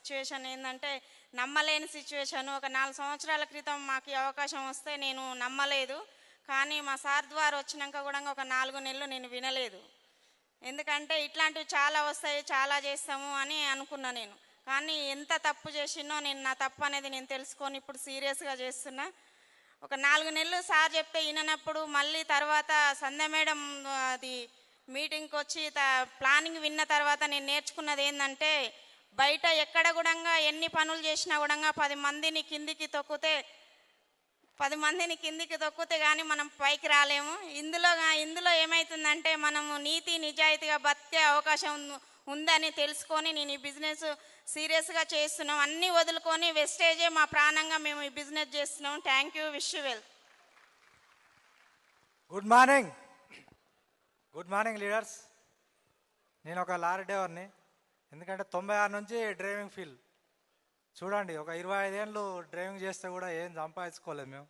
Situation ఏంటంటే నమ్మలేని situation. ఒక 4 సంవత్సరాల క్రితం మాకు ఈ అవకాశం వస్తే నేను నమ్మలేదు. కానీ మా సార్ ద్వారా వచ్చినాక కూడా ఒక 4 నెలలు నేను వినలేదు. ఎందుకంటే ఇట్లాంటివి చాలా వస్తాయి, చాలా చేస్తాము అని అనుకున్నా నేను. కానీ ఎంత తప్పు చేసినో నేను నా తప్పు అనేది నేను తెలుసుకొని ఇప్పుడు సీరియస్గా చేస్తున్నా. ఒక 4 నెలలు సార్ చెప్తే విననప్పుడు మళ్ళీ తర్వాత సంధ్య మేడం అది మీటింగ్కి వచ్చి ప్లానింగ్ విన్న తర్వాత నేను నేర్చుకున్నది ఏంటంటే, బయట ఎక్కడ కూడా ఎన్ని పనులు చేసినా కూడా 10 మందిని కిందికి తొక్కితే కానీ మనం పైకి రాలేము. ఇందులో ఏమవుతుందంటే మనము నీతి నిజాయితీగా బతికే అవకాశం ఉందని తెలుసుకొని నేను ఈ బిజినెస్ సీరియస్గా చేస్తున్నాం. అన్నీ వదులుకొని వెస్టేజే మా ప్రాణంగా మేము ఈ బిజినెస్ చేస్తున్నాం. Thank you. Wish you well. Good morning leaders. నేను ఒక లారీ డ్రైవర్ని. ఎందుకంటే 96 నుంచి డ్రైవింగ్ ఫీల్డ్ చూడండి. ఒక 25 ఏళ్ళు డ్రైవింగ్ చేస్తే కూడా ఏం సంపాదించుకోలేదు మేము.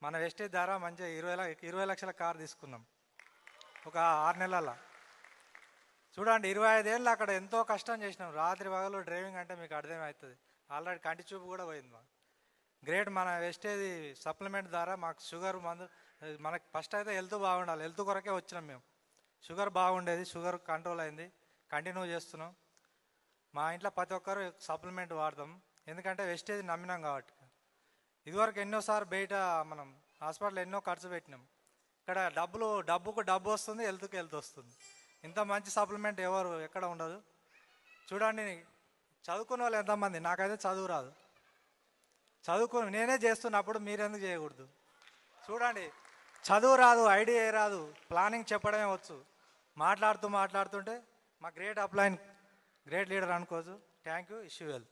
మన వెస్టేజ్ ద్వారా మంచిగా 20 లక్షల కారు తీసుకున్నాం ఒక 6 నెలల్లో. చూడండి, 25 ఏళ్ళు అక్కడ ఎంతో కష్టం చేసినాం. రాత్రి పగలు డ్రైవింగ్ అంటే మీకు అర్థమవుతుంది. ఆల్రెడీ కంటి చూపు కూడా పోయింది మాకు. గ్రేట్. మన వెస్టేజ్ సప్లిమెంట్ ద్వారా మాకు షుగర్ మందు, మనకి ఫస్ట్ అయితే హెల్త్ బాగుండాలి. హెల్త్ కొరకే వచ్చినాం మేము. షుగర్ బాగుండేది, షుగర్ కంట్రోల్ అయింది, కంటిన్యూ చేస్తున్నాం. మా ఇంట్లో ప్రతి ఒక్కరు సప్లిమెంట్ వాడతాం, ఎందుకంటే వెస్టేజ్ నమ్మినాం కాబట్టి. ఇదివరకు ఎన్నోసార్లు బయట మనం హాస్పిటల్ ఎన్నో ఖర్చు పెట్టినాం. ఇక్కడ డబ్బుకు డబ్బు వస్తుంది, హెల్త్కి హెల్త్ వస్తుంది. ఇంత మంచి సప్లిమెంట్ ఎవరు ఎక్కడ ఉండదు. చూడండి, చదువుకున్న వాళ్ళు ఎంతమంది? నాకైతే చదువు రాదు. చదువుకుని నేనే చేస్తున్నప్పుడు మీరెందుకు చేయకూడదు? చూడండి, చదువు రాదు, ఐడియా రాదు, ప్లానింగ్ చెప్పడమే వచ్చు. మాట్లాడుతుంటే మా గ్రేట్ అప్లైన్, గ్రేట్ లీడర్ అనుకోవచ్చు. Thank you. Wish you well.